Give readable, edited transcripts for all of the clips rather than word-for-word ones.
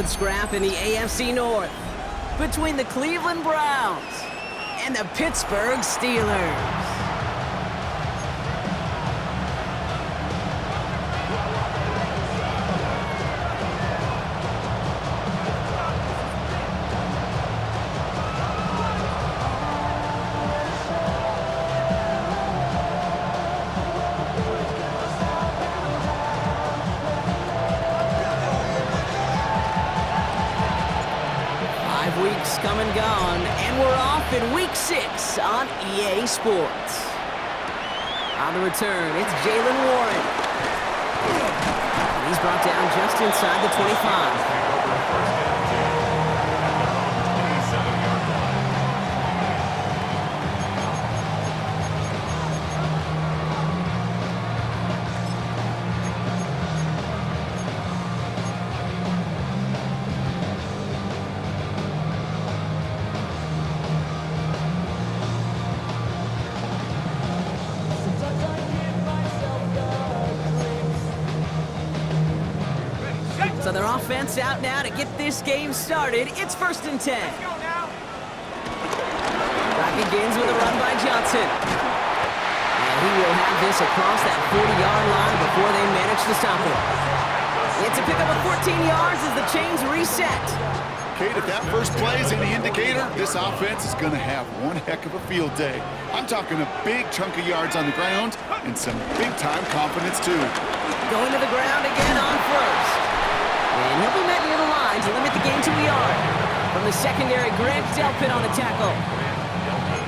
good scrap in the AFC North between the Cleveland Browns and the Pittsburgh Steelers. 5 weeks come and gone, and we're off in Week 6 on EA Sports. On the return, it's Jaylen Warren. And he's brought down just inside the 25. So their offense out now to get this game started. It's 1st and 10. Clock begins with a run by Johnson. And he will have this across that 40-yard line before they manage to stop him. It's a pickup of 14 yards as the chains reset. Kate, if that first play is any indicator, this offense is going to have one heck of a field day. I'm talking a big chunk of yards on the ground and some big-time confidence, too. Going to the ground again on first. And he'll be met near the line to limit the game to a yard. From the secondary, Grant Delpit on the tackle.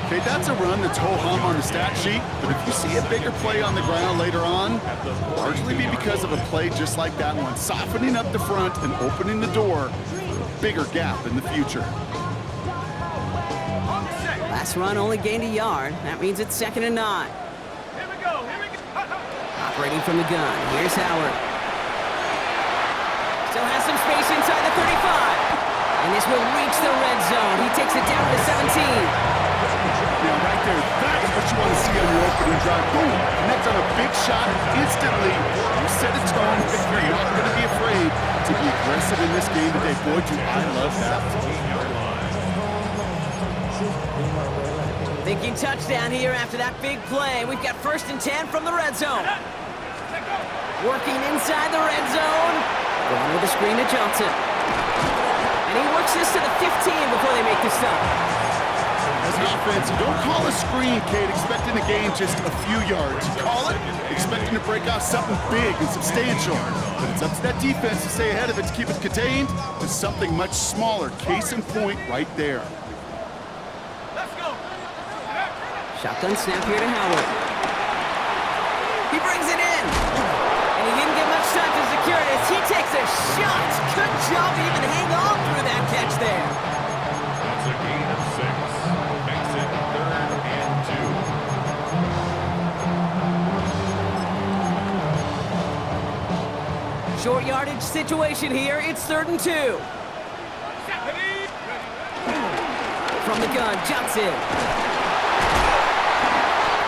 Okay, that's a run that's ho-hum on the stat sheet, but if you see a bigger play on the ground later on, it'll largely be because of a play just like that one, softening up the front and opening the door for a bigger gap in the future. Last run only gained a yard. That means it's 2nd and 9. Here we go. Operating from the gun, here's Howard. Still has some space inside the 35. And this will reach the red zone. He takes it down to the 17. Now, right there, that is what you want to see on your opening drive. Boom! Connect on a big shot instantly. You set a tone. You're not going to be afraid to be aggressive in this game today. Boy, do I love that. Thinking touchdown here after that big play. We've got 1st and 10 from the red zone. Working inside the red zone. Going with a screen to Johnson. And he works this to the 15 before they make the stop. As an offense, you don't call a screen, Kate, expecting to gain just a few yards. You call it expecting to break off something big and substantial. But it's up to that defense to stay ahead of it, to keep it contained to something much smaller. Case in point right there. Let's go. Shotgun snap here to Howard. He brings it in. And he didn't get much time to secure it as he takes a shot. Good job to even hang on through that catch there. That's a gain of 6. Makes it 3rd and 2. Short yardage situation here. It's 3rd and 2. From the gun, Johnson.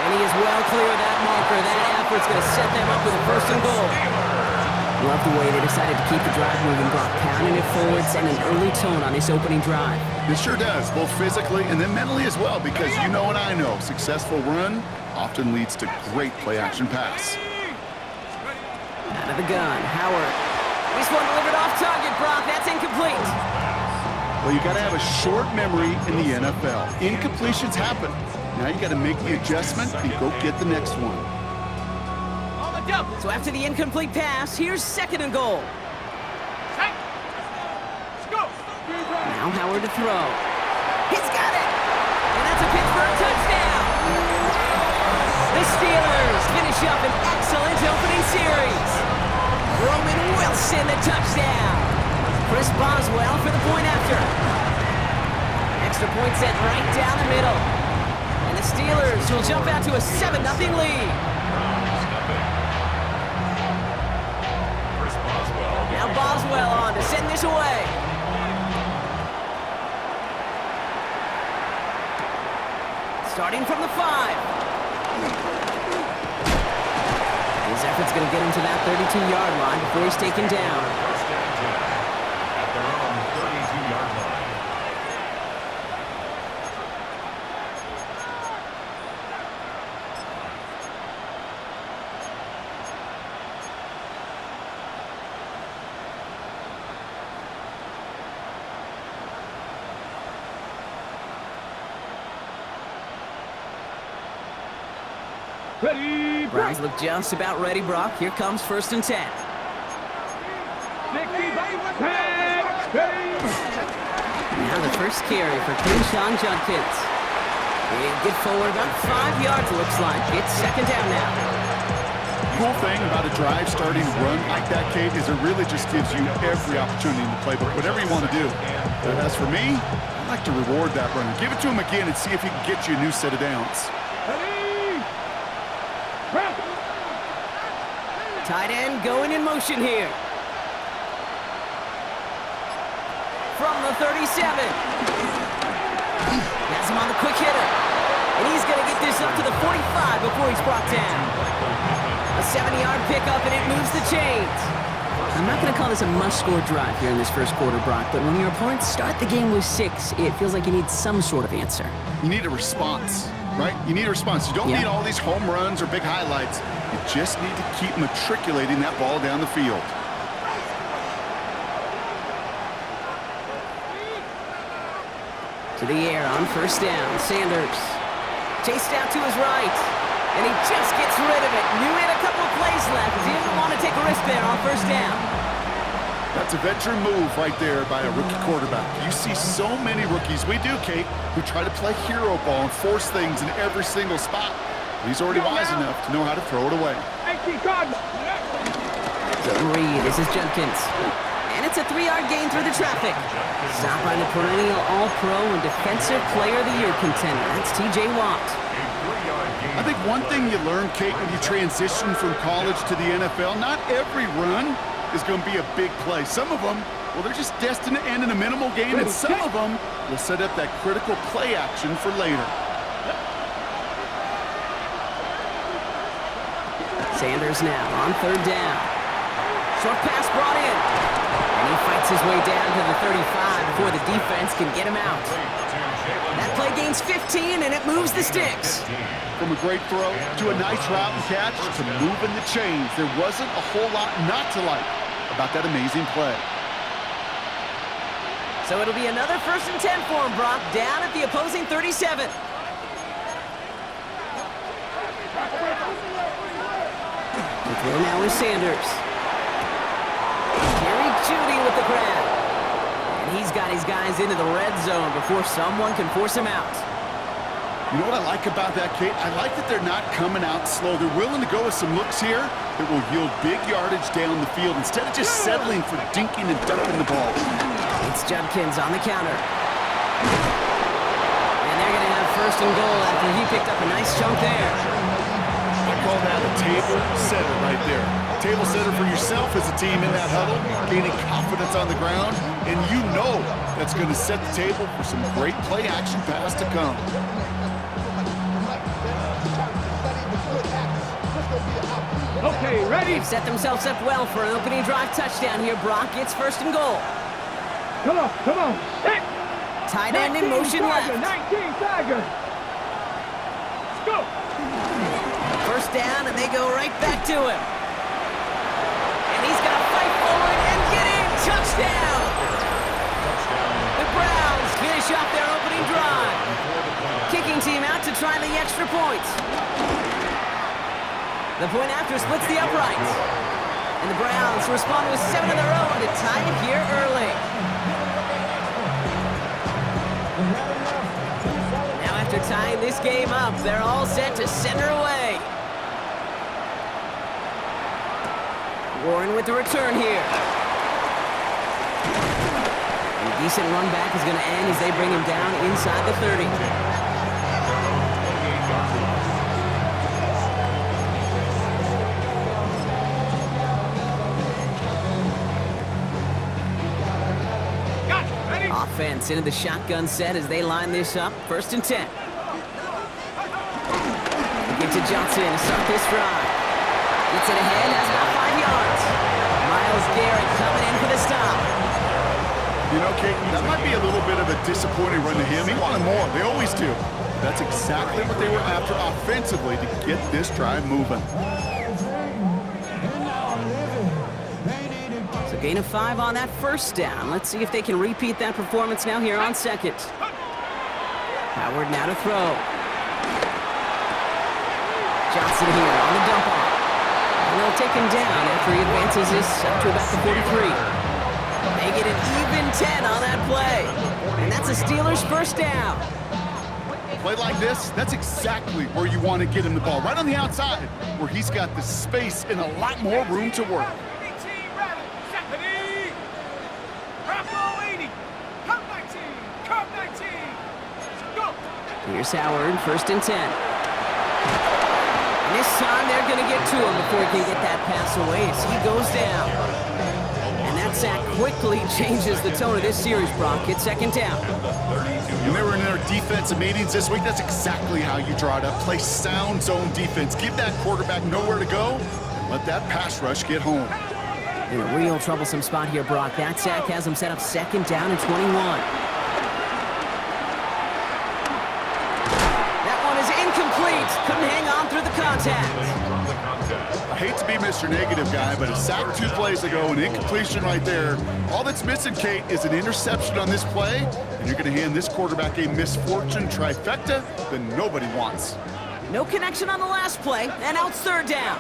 And he is well clear of that marker. That effort's going to set them up with a 1st and goal. Love the way they decided to keep the drive moving, Brock, pounding it forward, setting an early tone on this opening drive. It sure does, both physically and then mentally as well, because you know and I know, successful run often leads to great play-action pass. Out of the gun, Howard. This one delivered off target, Brock. That's incomplete. Well, you got to have a short memory in the NFL. Incompletions happen. Now you got to make the adjustment and go get the next one. So after the incomplete pass, here's 2nd and goal. Let's go. Now Howard to throw. He's got it! And that's a Pittsburgh touchdown! The Steelers finish up an excellent opening series. Roman Wilson, the touchdown. Chris Boswell for the point after. Extra point set right down the middle. And the Steelers will jump out to a 7-0 lead. Now Boswell on to send this away. Starting from the 5. His effort's going to get him to that 32-yard line before he's taken down. At their own Ready, Browns look just about ready, Brock. Here comes 1st and 10. 60, 10, ready. Now the first carry for Sean Judkins. He'll get forward about 5 yards, looks like. It's 2nd down now. Cool thing about a drive starting run like that, Kate, is it really just gives you every opportunity in the playbook, whatever you want to do. But as for me, I like to reward that runner. Give it to him again and see if he can get you a new set of downs. Ready, prep. Tight end going in motion here. From the 37. Has him on the quick hitter. And he's going to get this up to the 45 before he's brought down. A 70-yard pickup, and it moves the chains. I'm not going to call this a must-score drive here in this first quarter, Brock, but when your opponents start the game with 6, it feels like you need some sort of answer. You need a response, right? You need a response. You don't need all these home runs or big highlights. You just need to keep matriculating that ball down the field. To the air on 1st down, Sanders. Chased out to his right. And he just gets rid of it. Knew he had a couple of plays left. Didn't want to take a risk there on 1st down. That's a veteran move right there by a rookie quarterback. You see so many rookies, we do, Kate, who try to play hero ball and force things in every single spot. He's already wise enough to know how to throw it away. So Reed, this is Judkins. And it's a 3-yard gain through the traffic. Stopped by the perennial All-Pro and Defensive Player of the Year contender. That's T.J. Watt. I think one thing you learn, Kate, when you transition from college to the NFL, not every run is going to be a big play. Some of them, well, they're just destined to end in a minimal gain, and some of them will set up that critical play action for later. Sanders now on 3rd down. Short pass brought in. And he fights his way down to the 35 before the defense can get him out. That play gains 15, and it moves the sticks. From a great throw to a nice route and catch to moving the chains, there wasn't a whole lot not to like about that amazing play. So it'll be another 1st and 10 for him, Brock, down at the opposing 37. The throw now is Sanders. Jerry Jeudy with the grab. And he's got his guys into the red zone before someone can force him out. You know what I like about that, Kate? I like that they're not coming out slow. They're willing to go with some looks here that will yield big yardage down the field instead of just settling for dinking and dumping the ball. It's Judkins on the counter. And they're going to have 1st and goal after he picked up a nice chunk there. I call that a table setter right there. Table setter for yourself as a team in that huddle, gaining confidence on the ground, and you know that's going to set the table for some great play action pass to come. Okay, ready. They've set themselves up well for an opening drive touchdown here, Brock. It's 1st and goal. Come on, come on. Hit. Tight end in motion left. 19 Tiger. Let's go. 1st down, and they go right back to him. And he's going to fight forward and get in. Touchdown. The Browns finish off their opening drive. Kicking team out to try the extra points. The point after splits the uprights. And the Browns respond with 7 of their own to tie it here early. Now after tying this game up, they're all set to send her away. Warren with the return here. And a decent run back is going to end as they bring him down inside the 30. Offense into the shotgun set as they line this up. 1st and 10. Get to Johnson to start this drive. Gets it ahead, has about 5 yards. Myles Garrett coming in for the stop. You know, Kate, that might be a little bit of a disappointing run to him. He wanted more. They always do. That's exactly what they were after offensively to get this drive moving. So gain of 5 on that 1st down. Let's see if they can repeat that performance now here on 2nd. Howard now to throw. Johnson here on the dump off. And they'll take him down after he advances this up to about the 43. They get an even 10 on that play. And that's a Steelers first down. Play like this, that's exactly where you want to get him the ball. Right on the outside, where he's got the space and a lot more room to work. Here's Howard, first and 10. And this time they're going to get to him before he can get that pass away as he goes down. And that sack quickly changes the tone of this series, Brock. It's second down. When they were in their defensive meetings this week, that's exactly how you draw it up. Play sound zone defense. Give that quarterback nowhere to go, and let that pass rush get home. In a real troublesome spot here, Brock. That sack has him set up second down and 21. Couldn't hang on through the contact. I hate to be Mr. Negative guy, but a sack 2 plays ago, an incompletion right there. All that's missing, Kate, is an interception on this play, and you're going to hand this quarterback a misfortune trifecta that nobody wants. No connection on the last play, and now it's third down.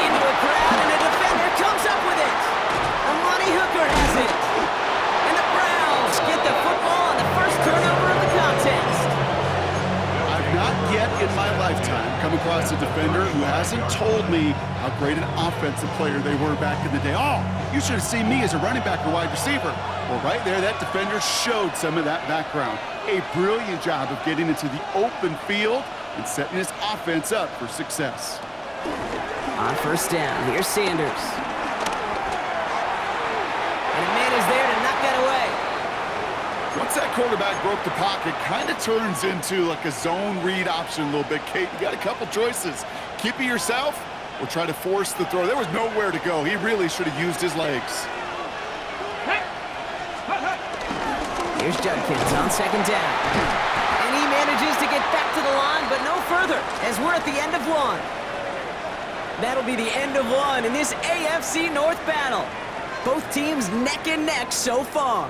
Into a crowd, and a defender comes up with it. Amani Hooker has it. And the Browns get the football on the first turnover of the contest. I've not yet in my lifetime come across a defender who hasn't told me how great an offensive player they were back in the day. Oh, you should have seen me as a running back or wide receiver. Well, right there, that defender showed some of that background. A brilliant job of getting into the open field and setting his offense up for success. On first down, here's Sanders. And a man is there to knock that away. Once that quarterback broke the pocket, kind of turns into like a zone read option a little bit. Kate, you got a couple choices. Keep it yourself or try to force the throw. There was nowhere to go. He really should have used his legs. Here's Judkins on second down. And he manages to get back to the line, but no further, as we're at the end of one. That'll be the end of one in this AFC North battle. Both teams neck and neck so far.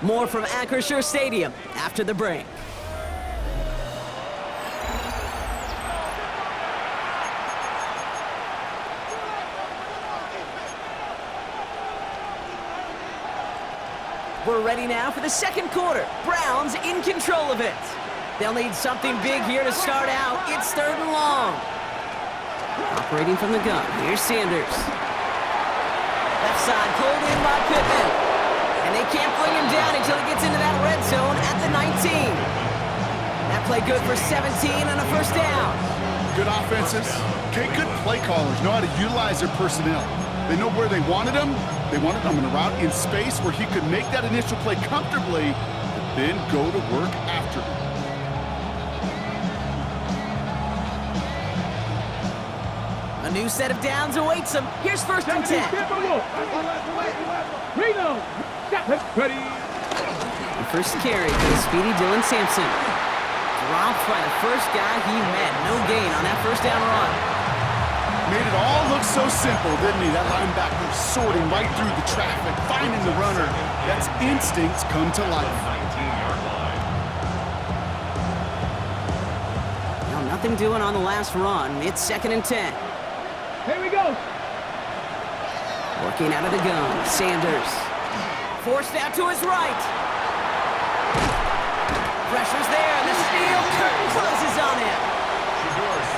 More from Acrisure Stadium after the break. We're ready now for the second quarter. Browns in control of it. They'll need something big here to start out. It's third and long. Operating from the gun, here's Sanders. Left side pulled in by Pittman. And they can't bring him down until he gets into that red zone at the 19. That play good for 17 and a first down. Good offenses. Okay, good play callers know how to utilize their personnel. They know where they wanted him. They wanted him in a route in space where he could make that initial play comfortably, but then go to work after him. A new set of downs awaits him. Here's first and 10. Ready. The first carry for the speedy Dylan Sampson. Dropped by the first guy he met. No gain on that first down run. Made it all look so simple, didn't he? That linebacker sorting right through the traffic, finding the runner. That's instincts come to life. Now nothing doing on the last run. It's second and 10. Here we go. Working out of the gun, Sanders. Forced out to his right. Pressure's there, and the steel curtain closes on him.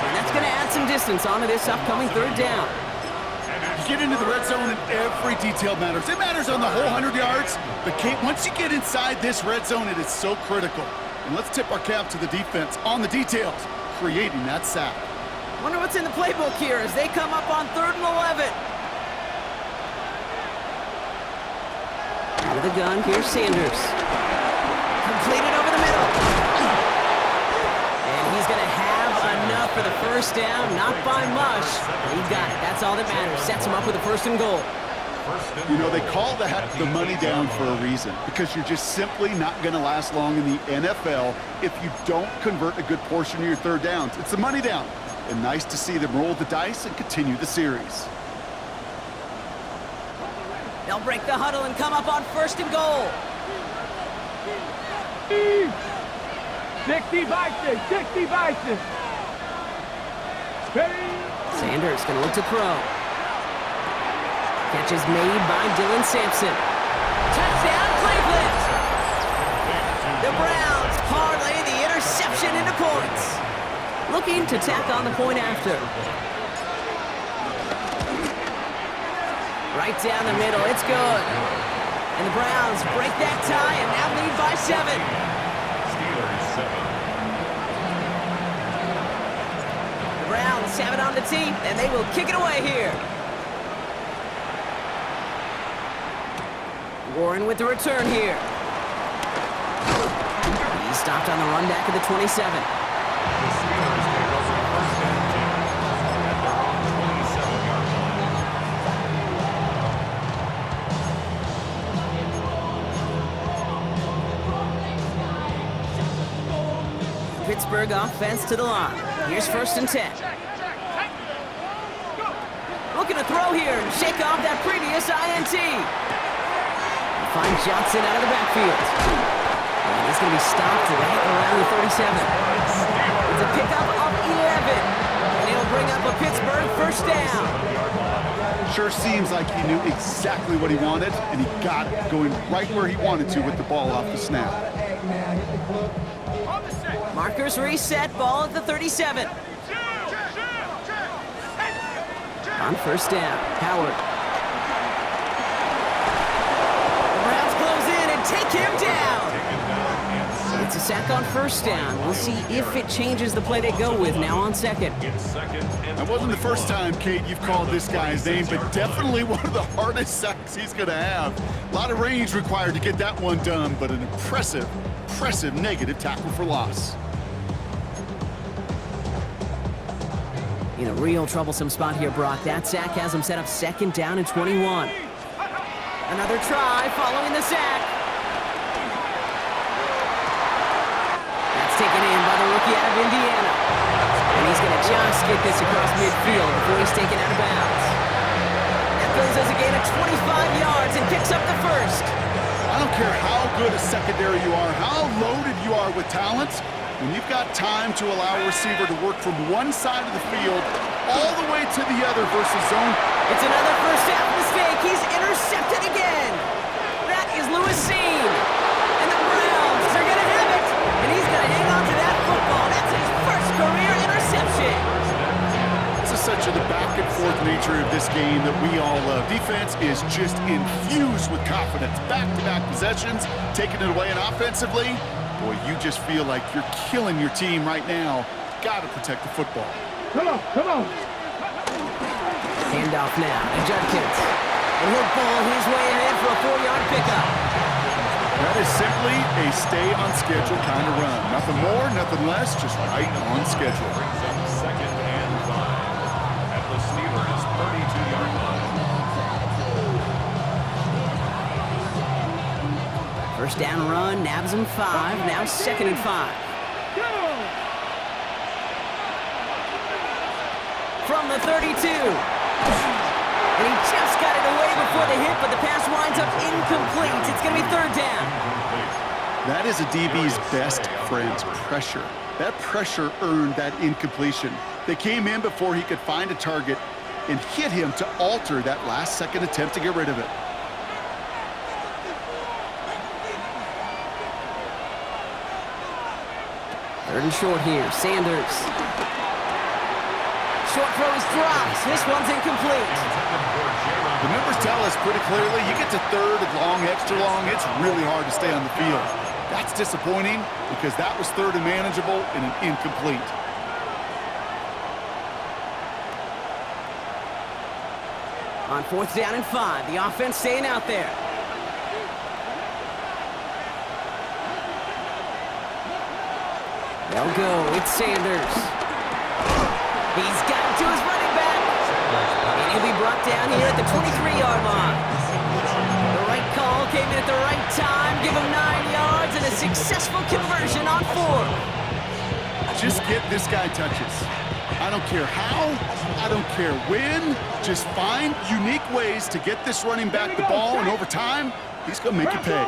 And that's going to add some distance onto this upcoming third down. You get into the red zone and every detail matters. It matters on the whole 100 yards, but Kate, once you get inside this red zone, it is so critical. And let's tip our cap to the defense on the details, creating that sack. Wonder what's in the playbook here as they come up on 3rd and 11. Out of the gun, here's Sanders. Completed over the middle. And he's going to have enough for the first down. Not by much. He got it. That's all that matters. Sets him up with a 1st and goal. You know, they call that the money down for a reason, because you're just simply not going to last long in the NFL if you don't convert a good portion of your third downs. It's the money down. And nice to see them roll the dice and continue the series. They'll break the huddle and come up on 1st and goal. 60 vices, 60 vices. Ready? Sanders going to look to throw. Catch is made by Dylan Sampson. Touchdown, Cleveland! The Browns parlay the interception into points. Looking to tack on the point after. Right down the middle, it's good. And the Browns break that tie and now lead by 7. Steelers 7. The Browns have it on the tee, and they will kick it away here. Warren with the return here. He's stopped on the run back of the 27. The Steelers take over first and 10 at their own 27-yard line. Pittsburgh offense to the line. Here's first and 10. Looking to throw here and shake off that previous INT. Find Johnson out of the backfield. And he's going to be stopped right around the 37. It's a pickup of 11. And it'll bring up a Pittsburgh first down. Sure seems like he knew exactly what he wanted, and he got it going right where he wanted to with the ball off the snap. Markers reset, ball at the 37. On first down, Howard. The Browns close in and take him down. It's a sack on first down. We'll see if it changes the play they go with now on second. That wasn't the first time, Kate, you've called this guy's name, but definitely one of the hardest sacks he's going to have. A lot of range required to get that one done, but an impressive negative tackle for loss. In a real troublesome spot here, Brock. That sack has him set up second down and 21. Another try following the sack. That's taken in by the rookie out of Indiana. And he's going to just get this across midfield before he's taken out of bounds. That goes as a gain of 25 yards and picks up the first. I don't care how good a secondary you are, how loaded you are with talent, when you've got time to allow a receiver to work from one side of the field all the way to the other versus zone. It's another first half mistake. He's intercepted again. That is Lewis Seen. And the Browns are going to have it. And he's going to hang on to that football. That's his first career interception. This is such the back and forth nature of this game that we all love. Defense is just infused with confidence. Back-to-back possessions, taking it away, and offensively, boy, you just feel like you're killing your team right now. Got to protect the football. Come on, come on. Handoff now to Judkins. And he'll ball his way ahead for a 4-yard pickup. That is simply a stay-on-schedule kind of run. Nothing more, nothing less, just right on schedule. Brings up second and 5 at the Steelers' 32-yard line. First down run, nabs him 5, now second and 5. From the 32. And he just got it away before the hit, but the pass winds up incomplete. It's going to be third down. That is a DB's best friend's pressure. That pressure earned that incompletion. They came in before he could find a target and hit him to alter that last-second attempt to get rid of it. Third and short here, Sanders. Short throw is dropped. This one's incomplete. The numbers tell us pretty clearly, you get to third and long, extra long, it's really hard to stay on the field. That's disappointing because that was third and manageable and an incomplete. On fourth down and 5, the offense staying out there. They'll go. It's Sanders. He's got it to his running back. And he'll be brought down here at the 23-yard line. The right call came in at the right time. Give him 9 yards and a successful conversion on 4. Just get this guy touches. I don't care how, I don't care when. Just find unique ways to get this running back the ball, and over time, he's going to make you pay.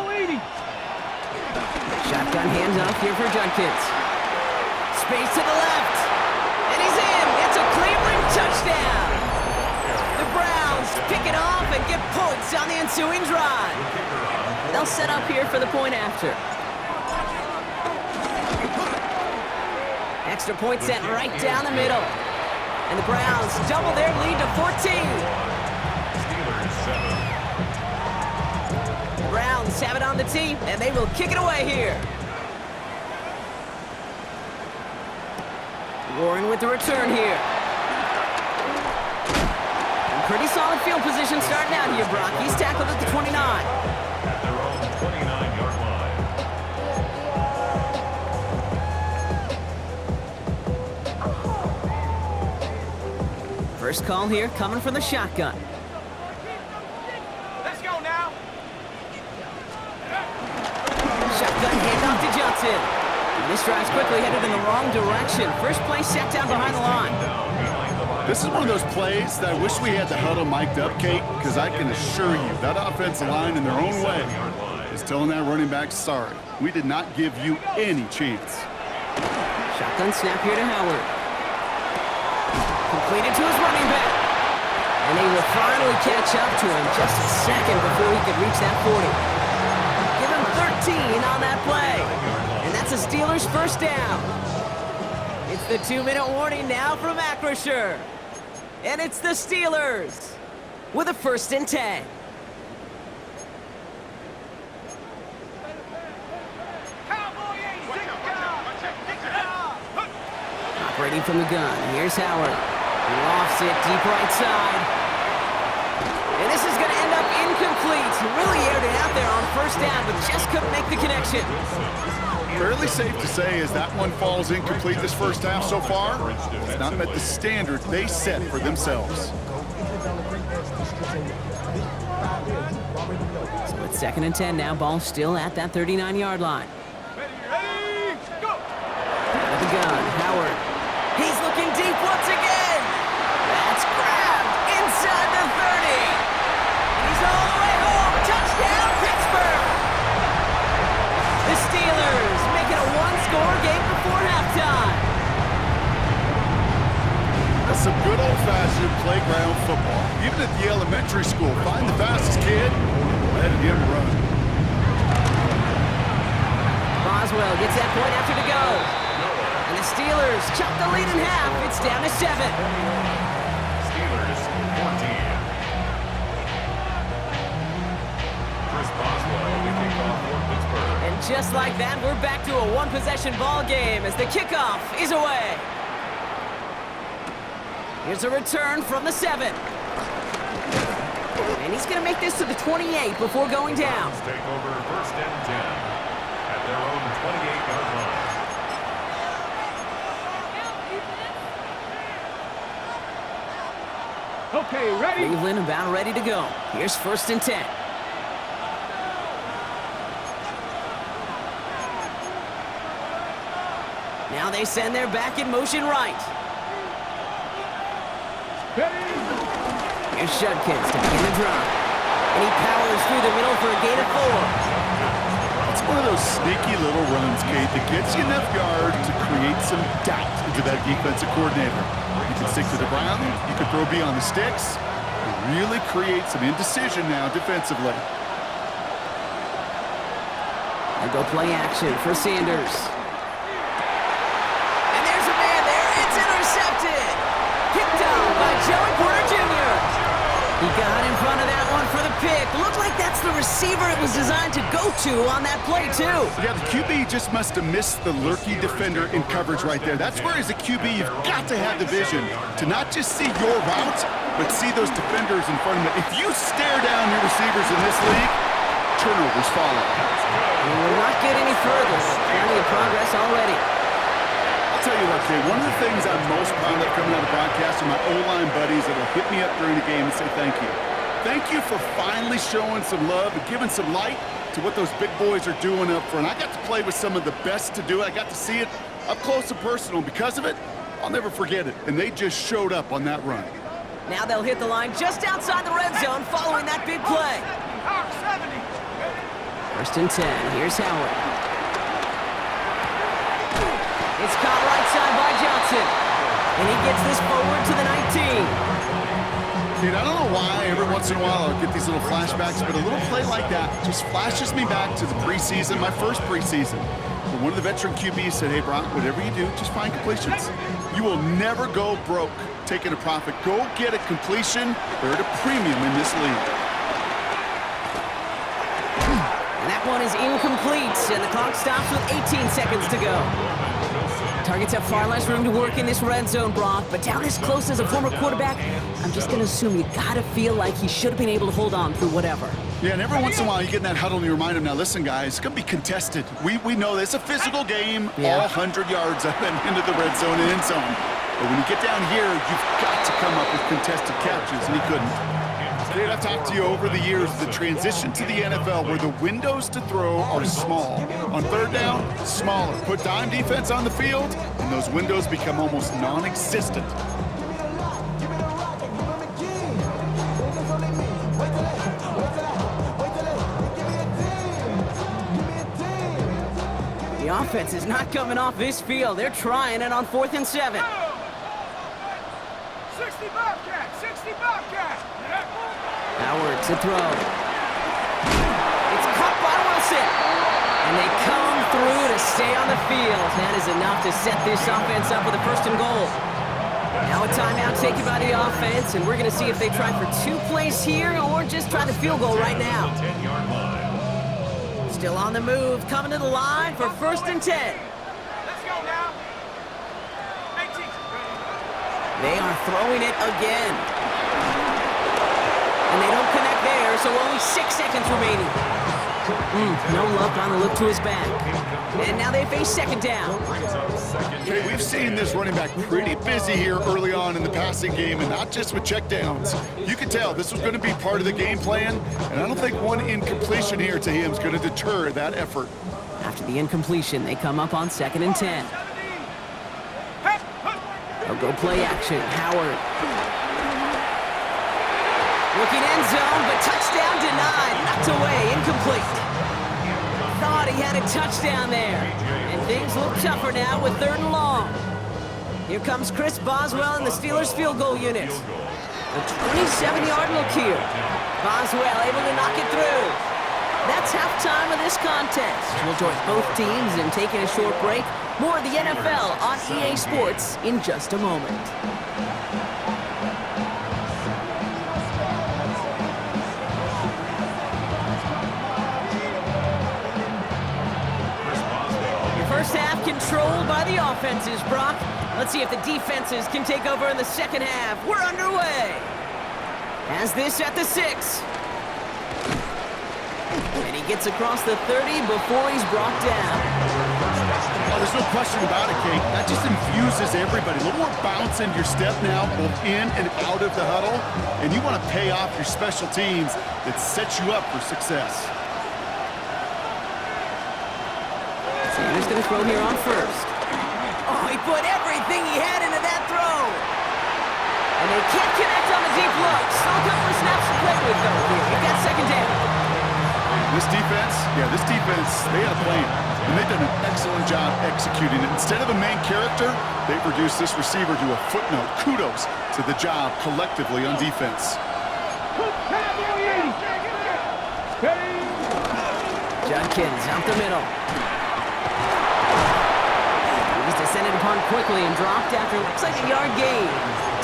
Shotgun hands off here for Judkins. space to the left. And he's in. It's a Cleveland touchdown. The Browns pick it off and get points on the ensuing drive. They'll set up here for the point after. Extra point set right down the middle. And the Browns double their lead to 14. The Browns have it on the tee, and they will kick it away here. Warren with the return here. Pretty solid field position starting out here, Brock. He's tackled at the 29. At their own 29-yard line. First call here coming from the shotgun. Let's go now. Shotgun handoff to Johnson. And this drive's quickly headed in the wrong direction. First play set down behind the line. This is one of those plays that I wish we had the huddle mic'd up, Kate, because I can assure you that offensive line in their own way is telling that running back, sorry, we did not give you any chance. Shotgun snap here to Howard. Completed to his running back. And he will finally catch up to him just a second before he could reach that 40. Give him 13 on that play. And that's a Steelers first down. It's the 2-minute warning now from Acrisure. And it's the Steelers with a 1st and 10. Operating from the gun, here's Howard. He lofts it deep right side. And this is going to end up incomplete. He really aired it out there on 1st down, but just couldn't make the connection. Fairly safe to say as that one falls incomplete this first half so far, it's not met the standard they set for themselves. So it's 2nd and 10 now. Ball still at that 39-yard line. Ready, go. Out of the gun, Howard. He's looking deep once again. That's grabbed inside the 30. And he's all the way home. Touchdown, Pittsburgh. The Steelers make it a one-score game before halftime. That's some good old-fashioned playground football. Even at the elementary school, find the fastest kid, let him run. Boswell gets that point after to go. And the Steelers chop the lead in half. It's down to 7. Steelers 14. Chris Boswell, the kickoff for Pittsburgh. And just like that, we're back to a one-possession ball game as the kickoff is away. Here's a return from the 7. And he's going to make this to the 28 before going down. Take over 1st and 10 at their own 28-yard line. Okay, ready? Cleveland about ready to go. Here's 1st and 10. Now they send their back in motion right. Ready? Here's Judkins to begin the drive. And he powers through the middle for a gain of 4. It's one of those sneaky little runs, Kate, that gets you enough yards to create some doubt into that defensive coordinator. You can stick to the ground, you can throw beyond the sticks, and really create some indecision now defensively. And go play action for Sanders. And there's a man there. It's intercepted. Picked up by Joey Porter Jr. He got in front of that one for the pick. Looked like that's the receiver it was designed to go to on that play, too. Yeah, the QB just must have missed the lurky defender in coverage right there. That's where, as a QB, you've got to have the vision to not just see your route, but see those defenders in front of you. If you stare down your receivers in this league, turnovers follow. And we'll not get any further. Plenty of progress already. I'll tell you what, Kay, one of the things I'm most proud of coming out of the broadcast are my O-line buddies that will hit me up during the game and say thank you. Thank you for finally showing some love and giving some light to what those big boys are doing up front. I got to play with some of the best to do it. I got to see it up close and personal. Because of it, I'll never forget it. And they just showed up on that run. Now they'll hit the line just outside the red zone following that big play. 1st and 10. Here's Howard. It's caught right side by Johnson. And he gets this forward to the 19. Dude, I don't know why every once in a while I'll get these little flashbacks, but a little play like that just flashes me back to the preseason, my first preseason. Where one of the veteran QBs said, hey, Brock, whatever you do, just find completions. You will never go broke taking a profit. Go get a completion. They're at a premium in this league. And that one is incomplete, and the clock stops with 18 seconds to go. Targets have far less room to work in this red zone, Brock, but down as close as a former quarterback, I'm just going to assume you got to feel like he should have been able to hold on through whatever. Yeah, and every once in a while you get in that huddle and you remind him, now listen, guys, it's going to be contested. We know this. It's a physical game, all 100 yards up and into the red zone and end zone. But when you get down here, you've got to come up with contested catches, and he couldn't. Dave, I've talked to you over the years, the transition to the NFL where the windows to throw are small. On third down, smaller. Put dime defense on the field, and those windows become almost non-existent. The offense is not coming off this field. They're trying it on 4th and 7. 60 Bobcat, 60 Bobcat. Howard to throw. It's caught by Wilson. And they come through to stay on the field. That is enough to set this offense up with a 1st and goal. Now a timeout taken by the offense, and we're going to see if they try for 2 plays here or just try the field goal right now. 10-yard line. Still on the move, coming to the line for 1st and 10. Let's go now. 18. They are throwing it again. And they don't connect there, so only 6 seconds remaining. No luck on the look to his back. And now they face 2nd down. Okay, we've seen this running back pretty busy here early on in the passing game, and not just with checkdowns. You can tell this was going to be part of the game plan, and I don't think one incompletion here to him is going to deter that effort. After the incompletion, they come up on 2nd and 10. They'll go play action. Howard. Looking end zone, but touchdown denied. Knocked away, incomplete. Thought he had a touchdown there. And things look tougher now with 3rd and long. Here comes Chris Boswell in the Steelers field goal unit. A 27-yard look here. Boswell able to knock it through. That's halftime of this contest. We'll join both teams in taking a short break. More of the NFL on EA Sports in just a moment. First half controlled by the offenses, Brock. Let's see if the defenses can take over in the 2nd half. We're underway. Has this at the 6. And he gets across the 30 before he's brought down. Oh, there's no question about it, Kate. That just infuses everybody. A little more bounce in your step now, both in and out of the huddle. And you want to pay off your special teams that set you up for success. Sanders going to throw here on 1st. Oh, he put everything he had into that throw. And they can't connect on the deep look. Still a couple of snaps to play with, though, here. You've got 2nd down. This defense, they had a plan. And they've done an excellent job executing it. Instead of a main character, they've reduced this receiver to a footnote. Kudos to the job collectively on defense. Judkins up the middle. He's descended upon quickly and dropped after looks like a yard gain.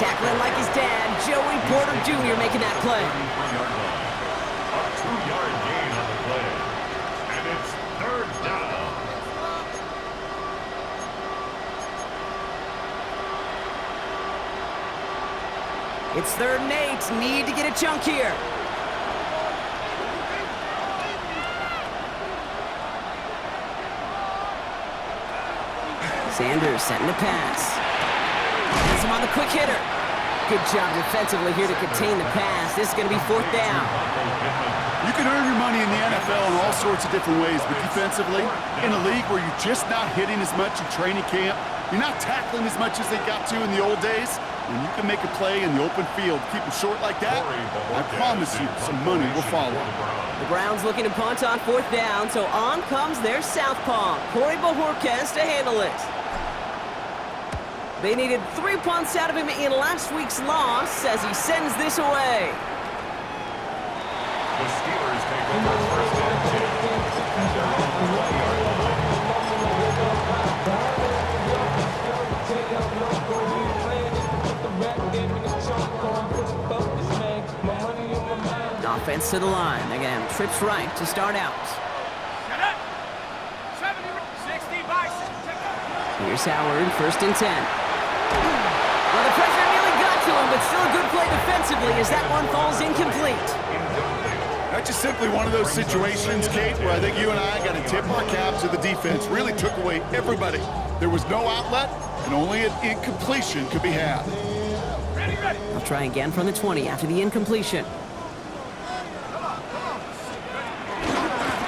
Tackling like his dad, Joey Porter Jr. making that play. A 2-yard gain on the play. And it's 3rd down. It's 3rd and 8. Need to get a chunk here. Sanders setting the pass. Has him on the quick hitter. Good job defensively here to contain the pass. This is going to be 4th down. You can earn your money in the NFL in all sorts of different ways, but defensively, in a league where you're just not hitting as much in training camp, you're not tackling as much as they got to in the old days, and you can make a play in the open field, keep them short like that, I promise you some money will follow. The Browns looking to punt on 4th down, so on comes their southpaw, Corey Bojorquez, to handle it. They needed 3 punts out of him in last week's loss as he sends this away. The Steelers take over first and 10 at their own 20-yard line. Offense to the line. Again, trips right to start out. Shut up. 70, 60, bison. Here's Howard, first and 10. Well, the pressure nearly got to him, but still a good play defensively as that one falls incomplete. That's just simply one of those situations, Kate, where I think you and I got to tip our cap to the defense. Really took away everybody. There was no outlet, and only an incompletion could be had. Ready, ready. They'll try again from the 20 after the incompletion.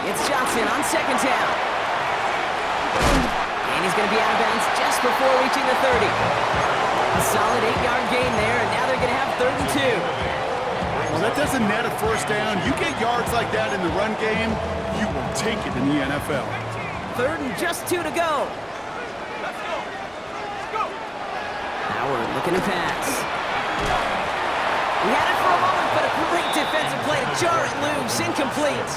It's Johnson on second down. And he's going to be out of bounds just before reaching the 30. A solid 8-yard gain there, and now they're going to have 3rd and 2. Well, that doesn't net a first down. You get yards like that in the run game, you will take it in the NFL. 3rd and just 2 to go. Let's go. Let's go. Howard looking to pass. He had it for a moment, but a great defensive play to jar it loose. Incomplete.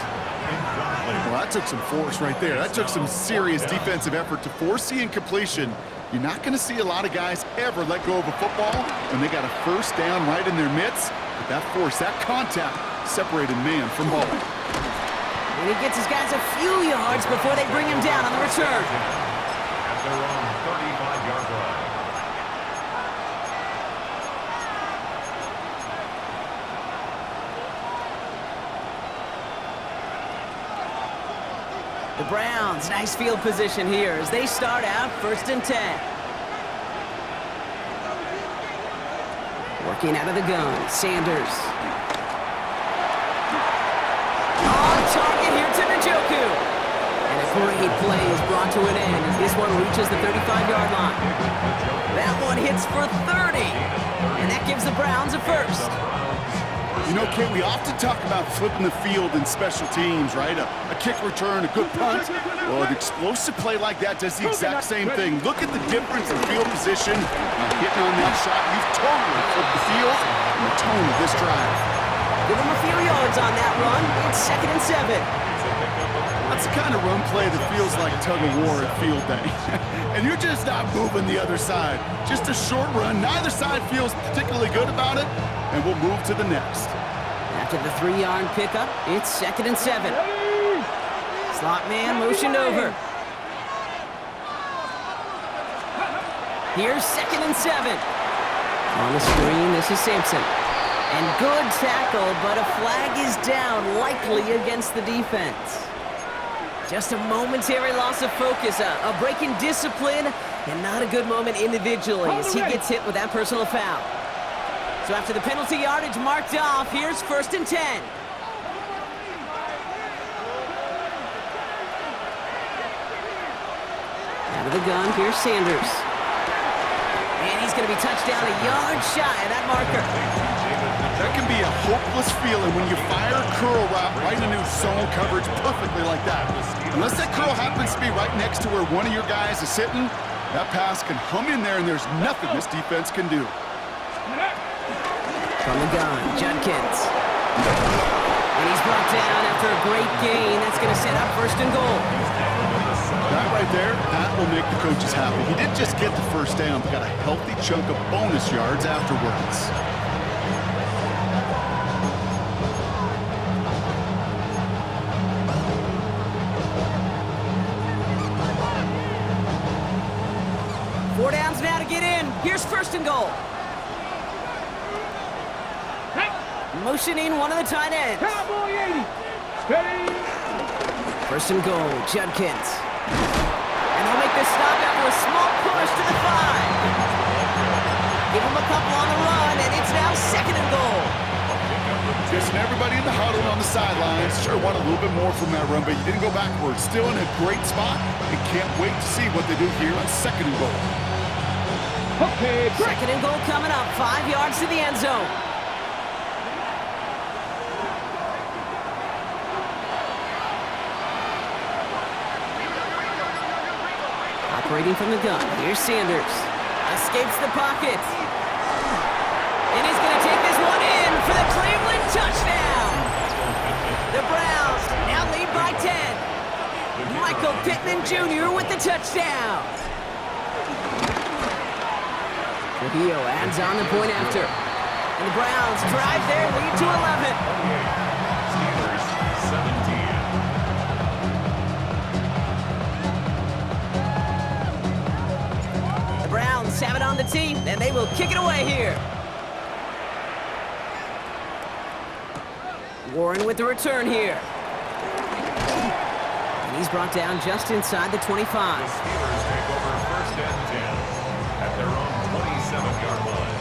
Well, that took some force right there. That took some serious defensive effort to force the incompletion. You're not going to see a lot of guys ever let go of a football when they got a first down right in their midst. But that force, that contact, separated man from ball. And he gets his guys a few yards before they bring him down on the return. At their own 35-yard line. The Browns, nice field position here as they start out 1st and 10. Working out of the gun, Sanders. On target here to Njoku. And a great play is brought to an end as this one reaches the 35-yard line. That one hits for 30. And that gives the Browns a first. You know, Kate, we often talk about flipping the field in special teams, right? A kick return, a good punt. Well, an explosive play like that does the exact same thing. Look at the difference in field position. Hitting on that shot, you've totally flipped the field and the tone of this drive. Give him a few yards on that run. It's 2nd and 7. That's the kind of run play that feels like tug-of-war at field day. And you're just not moving the other side. Just a short run. Neither side feels particularly good about it, and we'll move to the next. After the 3-yard pickup, it's 2nd and 7. Slot man motioned over. Here's 2nd and 7. On the screen, this is Sampson. And good tackle, but a flag is down, likely against the defense. Just a momentary loss of focus, a break in discipline, and not a good moment individually as he gets hit with that personal foul. So after the penalty yardage marked off, here's 1st and 10. Out of the gun, here's Sanders. And he's going to be touched down a yard shy of that marker. That can be a hopeless feeling when you fire a curl route right into zone coverage perfectly like that. Unless that curl happens to be right next to where one of your guys is sitting, that pass can hum in there and there's nothing this defense can do. From the gun, Judkins. And he's brought down after a great gain. That's going to set up 1st and goal. That right there, that will make the coaches happy. He didn't just get the first down, but got a healthy chunk of bonus yards afterwards. Four downs now to get in. Here's 1st and goal. Motioning one of the tight ends. Cowboy 80. Steady. 1st and goal, Judkins. And they'll make this stop after a small push to the 5. Give him a couple on the run, and it's now 2nd and goal. Just everybody in the huddle on the sidelines. Sure want a little bit more from that run, but you didn't go backwards. Still in a great spot, and can't wait to see what they do here on 2nd and goal. Okay, 2nd and goal coming up, 5 yards to the end zone. Operating from the gun, here's Sanders. Escapes the pocket. And he's going to take this one in for the Cleveland touchdown. The Browns now lead by 10. Michael Pittman Jr. with the touchdown. Trujillo adds on the point after. And the Browns drive their lead to 11. Steelers 17. The Browns have it on the team, and they will kick it away here. Warren with the return here. And he's brought down just inside the 25. The Steelers take over first and 10 at their own 27-yard line.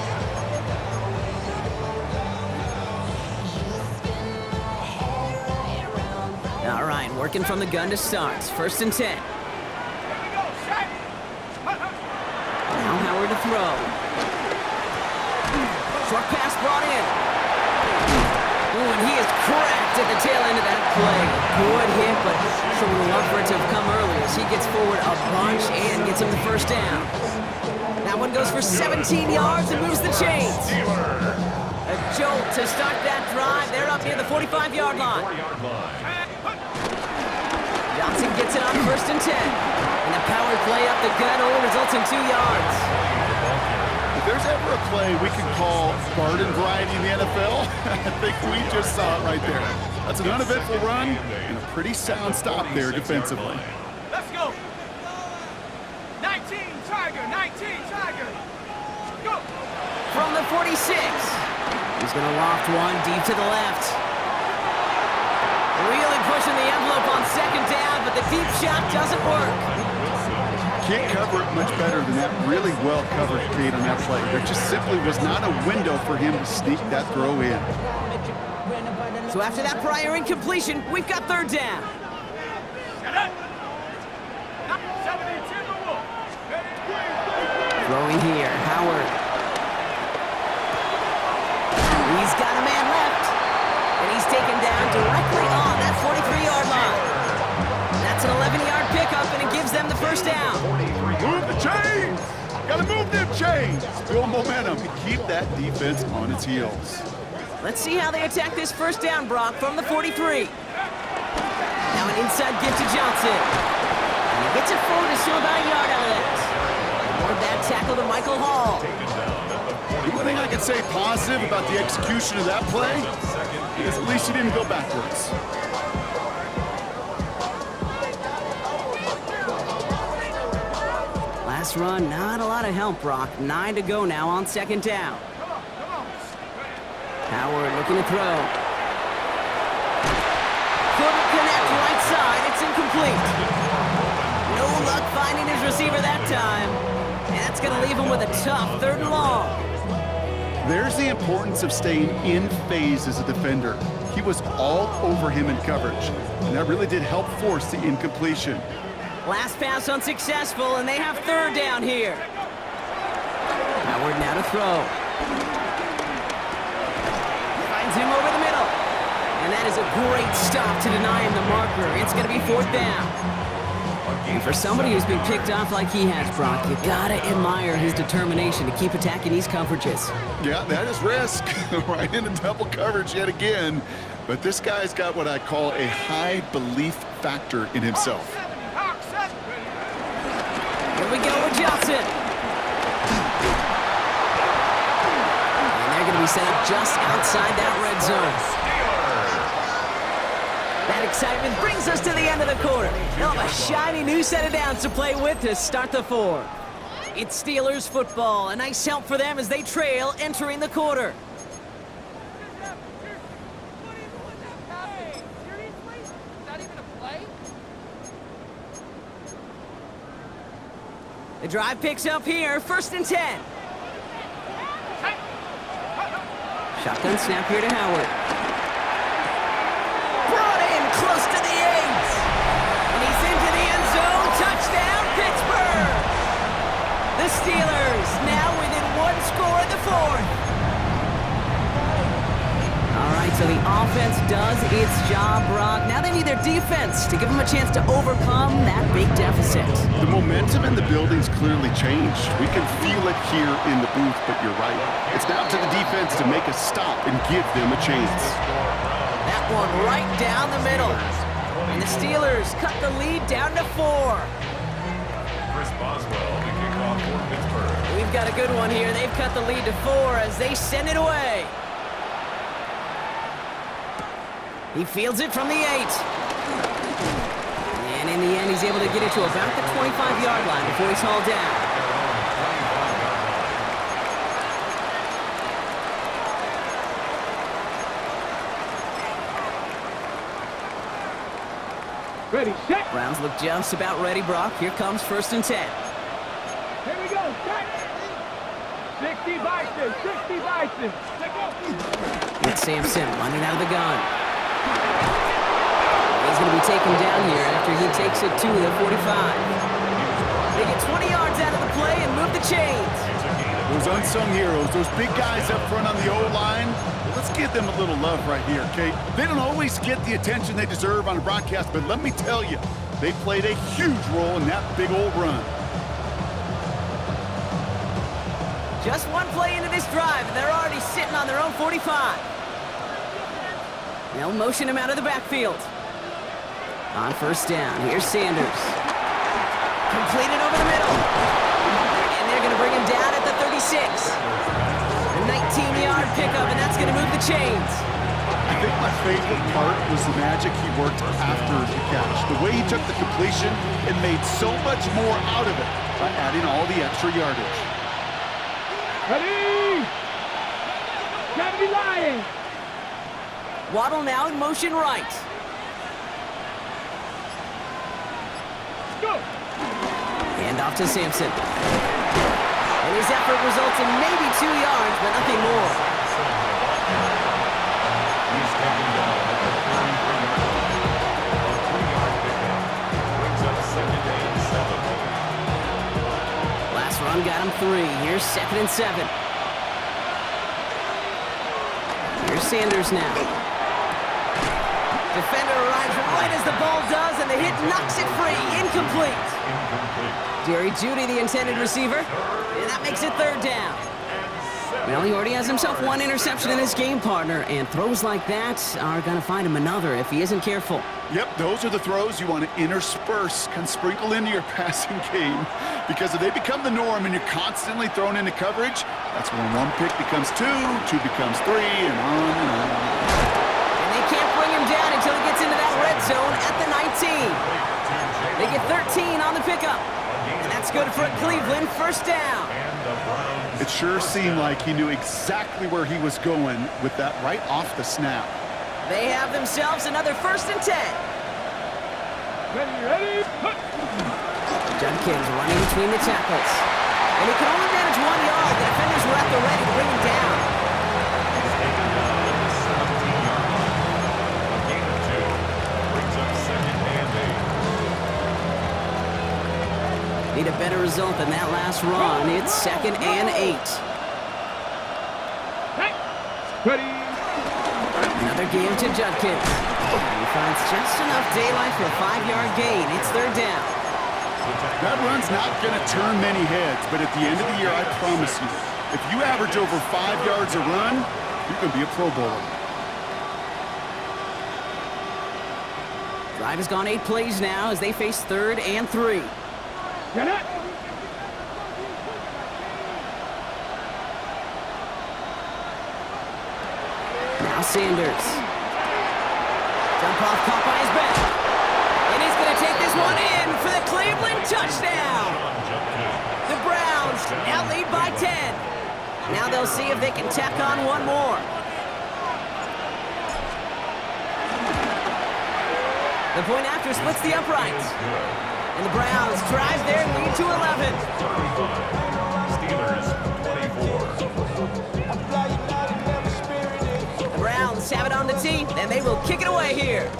All right, working from the gun to start. First and 10. Now Howard to throw. Short pass brought in. Ooh, and he is cracked at the tail end of that play. Good hit, but sure would love for it to have come earlier as he gets forward a bunch and gets him the first down. That one goes for 17 yards and moves the chains. A jolt to start that drive. They're up near the 45-yard line. 4-yard line. Johnson gets it on first and 10. And the power play up the gut only results in 2 yards. If there's ever a play we can call garden variety in the NFL, I think we just saw it right there. That's an uneventful run and a pretty sound stop there defensively. Let's go. 19 Tiger, 19 Tiger. Go. From the 46. He's going to loft one deep to the left. Really pushing the envelope on second down, but the deep shot doesn't work. Can't cover it much better than that really well covered Kate on that play. There just simply was not a window for him to sneak that throw in. So after that prior incompletion, we've got third down. Throwing here, Howard. He's got a man left. And he's taken down directly on that 43-yard line. That's an 11-yard pickup, and it gives them the first down. Move the chains! Gotta move them chains! Build momentum and keep that defense on its heels. Let's see how they attack this first down, Brock, from the 43. Now an inside give to Johnson. And he gets it forward to show about a yard out of that. Award that tackle to Michael Hall. The one thing I can say positive about the execution of that play is at least he didn't go backwards. Last run, not a lot of help, Brock. 9 to go now on second down. Howard looking to throw. Couldn't connect right side. It's incomplete. No luck finding his receiver that time. And that's going to leave him with a tough third and long. There's the importance of staying in phase as a defender. He was all over him in coverage, and that really did help force the incompletion. Last pass unsuccessful, and they have third down here. Howard now to throw. Finds him over the middle. And that is a great stop to deny him the marker. It's going to be fourth down. And for somebody who's been picked off like he has, Brock, you gotta admire his determination to keep attacking these coverages. Yeah, that is risk. Right into double coverage yet again. But this guy's got what I call a high belief factor in himself. Here we go with Johnson. And they're going to be set up just outside that red zone. That excitement brings us to the end of the quarter. They'll have a shiny new set of downs to play with to start the fourth. It's Steelers football. A nice help for them as they trail entering the quarter. The drive picks up here, first and 10. Shotgun snap here to Howard. Brought in close to the 8. And he's into the end zone. Touchdown, Pittsburgh. The Steelers now within one score in the fourth. All right, So the offense does its job, Brock. Now they need their defense to give them a chance to overcome that big deficit. The momentum in the building's clearly changed. We can feel it here in the booth, but you're right. It's down to the defense to make a stop and give them a chance. That one right down the middle. And the Steelers cut the lead down to 4. Chris Boswell, the kickoff for Pittsburgh. We've got a good one here. They've cut the lead to 4 as they send it away. He fields it from the 8. And in the end, he's able to get it to about the 25-yard line before he's hauled down. Ready, set. Browns look just about ready, Brock. Here comes 1st and 10. Here we go, set. 60 Bison, 60 Bison. Let go. It's Sampson running out of the gun. He's going to be taken down here after he takes it to the 45. They get 20 yards out of the play and move the chains. Those unsung heroes, those big guys up front on the O-line, let's give them a little love right here, okay? They don't always get the attention they deserve on a broadcast, but let me tell you, they played a huge role in that big old run. Just one play into this drive, and they're already sitting on their own 45. They'll motion him out of the backfield. On 1st down, here's Sanders. Completed over the middle. And they're going to bring him down at the 36. A 19-yard pickup, and that's going to move the chains. I think my favorite part was the magic he worked after the catch. The way he took the completion and made so much more out of it by adding all the extra yardage. Ready. Gravity Lion. Waddle now in motion right. Go. Hand off to Sampson. And his effort results in maybe 2 yards, but nothing more. He's taken down at the 33-yard line. A 2-yard pickup brings up 2nd and 7. Last run got him 3. Here's 2nd and 7. Here's Sanders now. Defender arrives right as the ball does, and the hit knocks it free. Incomplete. Jerry Jeudy, the intended receiver, and that makes it 3rd down. Well, he already has himself 1 interception in his game, partner, and throws like that are going to find him another if he isn't careful. Yep, those are the throws you want to intersperse, can sprinkle into your passing game. Because if they become the norm and you're constantly thrown into coverage, that's when 1 pick becomes 2, 2 becomes 3, and on and on. And they can't bring him down until he gets into that red zone at the 19. They get 13 on the pickup. And that's good for Cleveland. 1st down. It sure seemed like he knew exactly where he was going with that right off the snap. They have themselves another 1st and 10. Ready. Judkins running between the tackles. And he can only manage 1 yard. The defenders were at the ready to bring him down. He's taken down at the 17-yard line. A gain of 2 brings up 2nd and 8. Need a better result than that last run. It's 2nd and 8. Ready. Another game to Judkins. He finds just enough daylight for a 5-yard gain. It's 3rd down. That run's not going to turn many heads, but at the end of the year, I promise you, if you average over 5 yards a run, you can be a Pro Bowler. Drive has gone 8 plays now as they face 3rd and 3. Get it. Now Sanders. Dump off caught by his back. And he's going to take this one in for the Cleveland touchdown. The Browns now lead by 10. Now they'll see if they can tack on 1 more. The point after splits the uprights. And the Browns drive their lead to 11. 35. Steelers 24. The Browns have it on the tee, and they will kick it away here.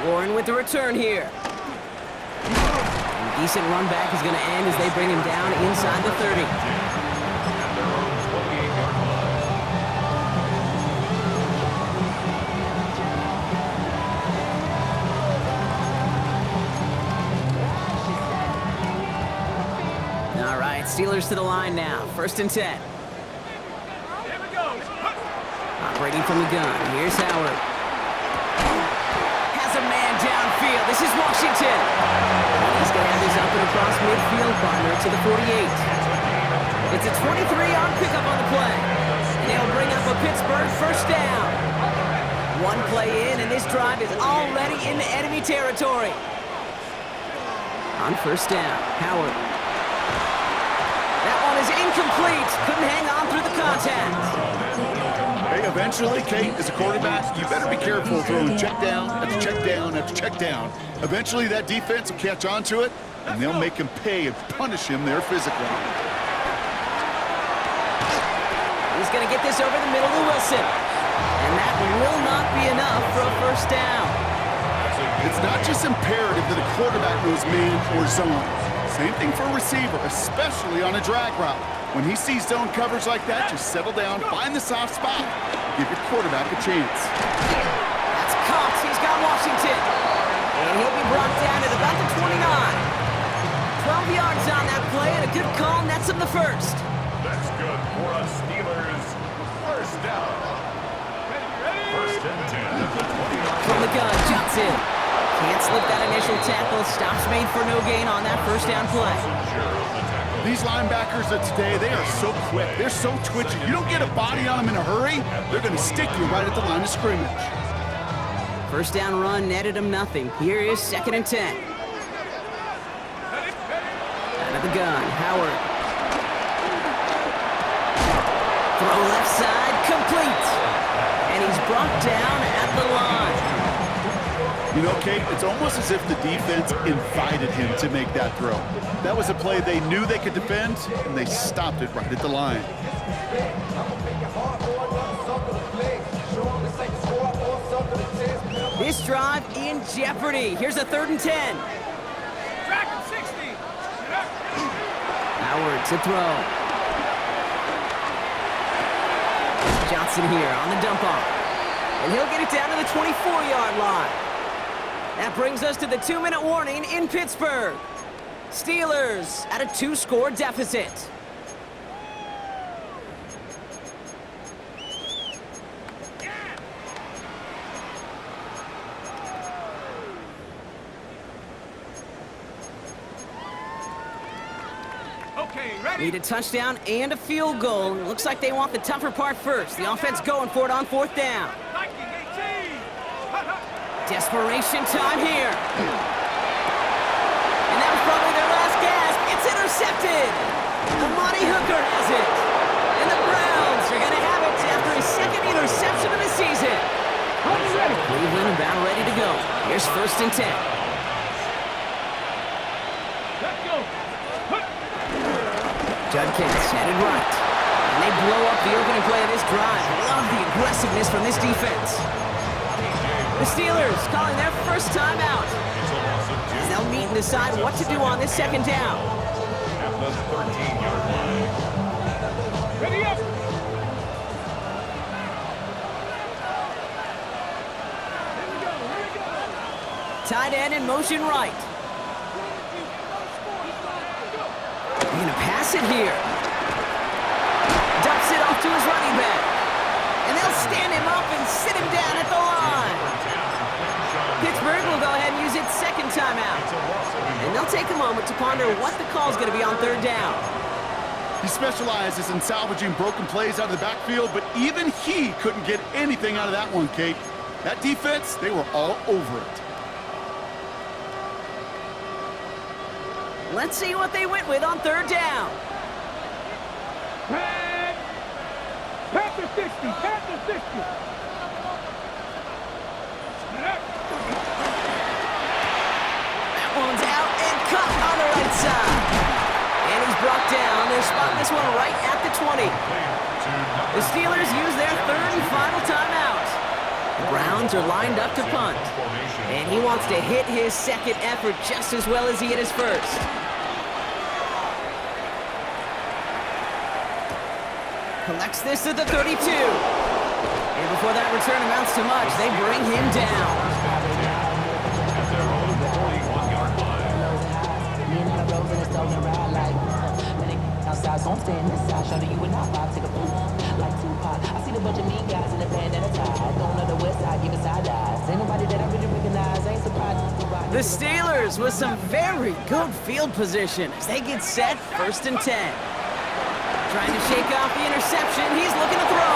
Warren with the return here. And a decent run back is going to end as they bring him down inside the 30. At their own 28-yard Steelers to the line now. 1st and 10. Here we go. Operating from the gun. Here's Howard. Has a man downfield. This is Washington. He's going to have this up and across midfield, partner, to the 48. It's a 23-yard pickup on the play. And they'll bring up a Pittsburgh 1st down. One play in, and this drive is already in the enemy territory. On 1st down, Howard. That one is incomplete. Couldn't hang on through the contact. Hey, eventually, Kate, as a quarterback, you better be careful throwing check down after check down after check down. Eventually, that defense will catch on to it, and they'll make him pay and punish him there physically. He's going to get this over the middle to Wilson. And that will not be enough for a 1st down. It's not just imperative that a quarterback knows man or zone. Same thing for a receiver, especially on a drag route. When he sees zone coverage like that, just settle down, find the soft spot, give your quarterback a chance. That's Cox. He's got Washington. And he'll be brought down at about the 29. 12 yards on that play, and a good call nets him the 1st. That's good for a Steelers 1st down. 1st and 10 at the 20-yard From the gun, Johnson. Can't slip that initial tackle. Stops made for no gain on that 1st down play. These linebackers of today, they are so quick. They're so twitchy. You don't get a body on them in a hurry, they're going to stick you right at the line of scrimmage. 1st down run netted him nothing. Here is 2nd and 10. Out of the gun, Howard. Throw left side, complete. And he's brought down at the line. You know, Kate, it's almost as if the defense invited him to make that throw. That was a play they knew they could defend, and they stopped it right at the line. This drive in jeopardy. Here's a 3rd and 10. Track him 60. Howard to throw. Johnson here on the dump off. And he'll get it down to the 24-yard line. That brings us to the 2-minute warning in Pittsburgh. Steelers at a 2-score deficit. Okay, ready? Need a touchdown and a field goal. Looks like they want the tougher part first. The offense going for it on 4th down. Viking 18. Desperation time here. And that was probably their last gasp. It's intercepted. Amani Hooker has it. And the Browns are going to have it after his 2nd interception of the season. Cleveland about ready to go. Here's 1st and 10. Let's go. Judkins headed right. And they blow up the opening play of this drive. Love the aggressiveness from this defense. The Steelers calling their 1st time out. As they'll meet and decide what to do on this 2nd down. At the 13-yard line. Ready up. Tight end in motion right. They're going to pass it here. Dumps it off to his running back. And they'll stand him up and sit him down at the line. Pittsburgh will go ahead and use its 2nd timeout. And they'll take a moment to ponder what the call is going to be on 3rd down. He specializes in salvaging broken plays out of the backfield, but even he couldn't get anything out of that one, Kate. That defense, they were all over it. Let's see what they went with on 3rd down. Panther 60. Panther 60. That one's out and cut on the right side. And he's brought down. They're spotting this one right at the 20. The Steelers use their 3rd and final timeout. The Browns are lined up to punt. And he wants to hit his 2nd effort just as well as he hit his 1st. Collects this at the 32. And before that return amounts to much, they bring him down. At their own 41-yard line. guys gon' stand this side. Show you and I vibe, take a poop like Tupac. I see the bunch of mean guys in the band and a tie. Going on the west side, giving side eyes. Ain't nobody that I really recognize. Ain't surprised. The Steelers with some very good field position as they get set, 1st and 10. Trying to shake off the interception. He's looking to throw.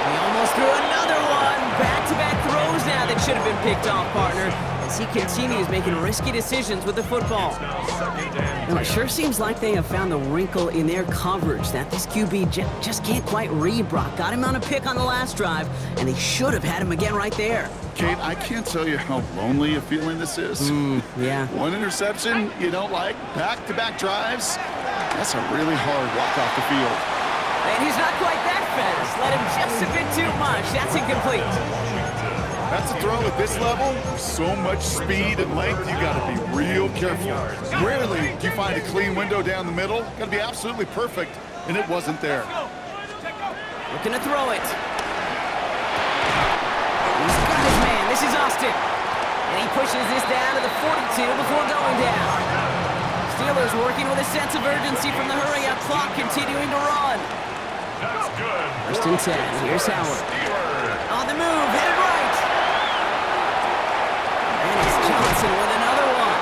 He almost threw another one. Back-to-back throws now that should have been picked off, partner, as he continues making risky decisions with the football. Now, it sure seems like they have found the wrinkle in their coverage that this QB just can't quite read. Brock got him on a pick on the last drive, and they should have had him again right there. Kate, I can't tell you how lonely a feeling this is. Yeah. One interception you don't like, back-to-back drives. That's a really hard walk off the field. And he's not quite that fast. Let him just a bit too much. That's incomplete. That's a throw at this level. So much speed and length, you got to be real careful. Rarely do you find a clean window down the middle. Got to be absolutely perfect, and it wasn't there. Looking to throw it. He's got his man. This is Austin. And he pushes this down to the 42 before going down. Steelers working with a sense of urgency from the hurry-up clock, continuing to run. That's good. 1st and 10. Here's Howard. On the move, headed right. And it's Johnson with another one.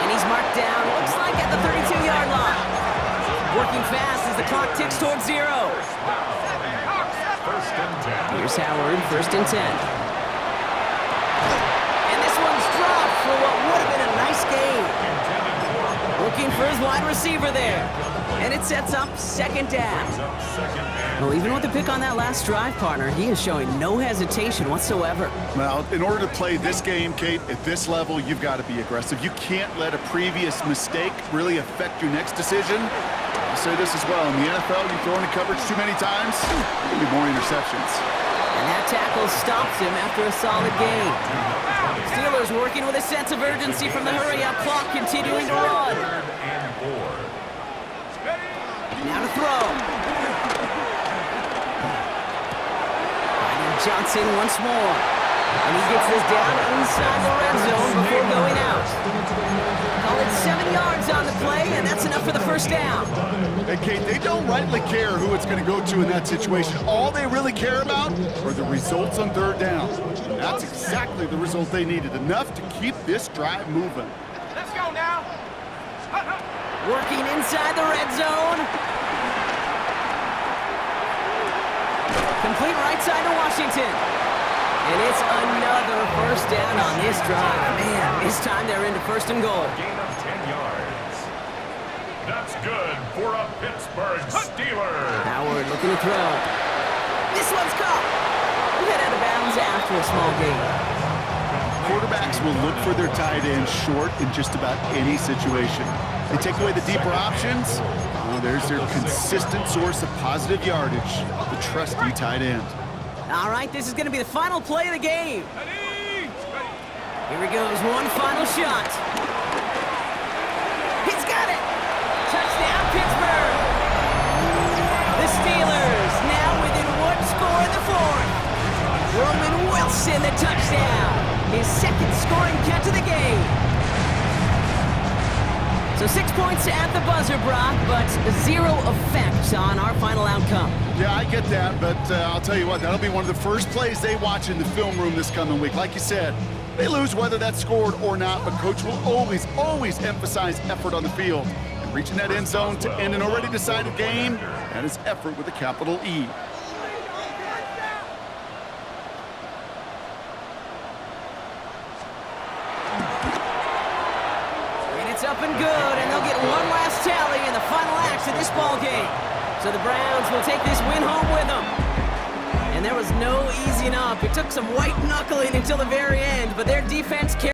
And he's marked down, looks like at the 32-yard line. Working fast as the clock ticks towards 0. 1st and 10. Here's Howard, 1st and 10. And this one's dropped for what would have been a nice game. Looking for his wide receiver there. And it sets up 2nd down. Well, even with the pick on that last drive, partner, he is showing no hesitation whatsoever. Well, in order to play this game, Kate, at this level, you've got to be aggressive. You can't let a previous mistake really affect your next decision. I'll say this as well. In the NFL, you throw into coverage too many times, there'll be more interceptions. And that tackle stops him after a solid game. Steelers working with a sense of urgency from the hurry-up clock, continuing to run. Now to throw. Finding Johnson once more. And he gets this down inside the red zone before going out. Call it 7 yards on the play, and that's enough for the 1st down. Hey, Kate, they don't rightly care who it's going to go to in that situation. All they really care about are the results on 3rd down. And that's exactly the result they needed. Enough to keep this drive moving. Let's go now. Working inside the red zone. Complete right side to Washington. And it's another 1st down on this drive. Man, this time they're into 1st and goal. Gain of 10 yards. That's good for a Pittsburgh Steelers. Howard looking to throw. This one's caught. We'll head out of bounds after a small gain. Quarterbacks will look for their tight end short in just about any situation. They take away the deeper options. There's their consistent source of positive yardage, the trusty tight end. All right, this is going to be the final play of the game. Here he goes, one final shot. He's got it. Touchdown, Pittsburgh. The Steelers now within 1 score in the 4th. Roman Wilson, the touchdown. His 2nd scoring catch of the game. So 6 points at the buzzer, Brock, but 0 effect on our final outcome. Yeah, I get that, but I'll tell you what, that'll be one of the first plays they watch in the film room this coming week. Like you said, they lose whether that's scored or not, but Coach will always emphasize effort on the field. And reaching that end zone to end an already decided game, that is effort with a capital E. It's up and good, and they'll get one last tally in the final act of this ball game. So the Browns will take this win home with them. And there was no easing up. It took some white knuckling until the very end, but their defense carried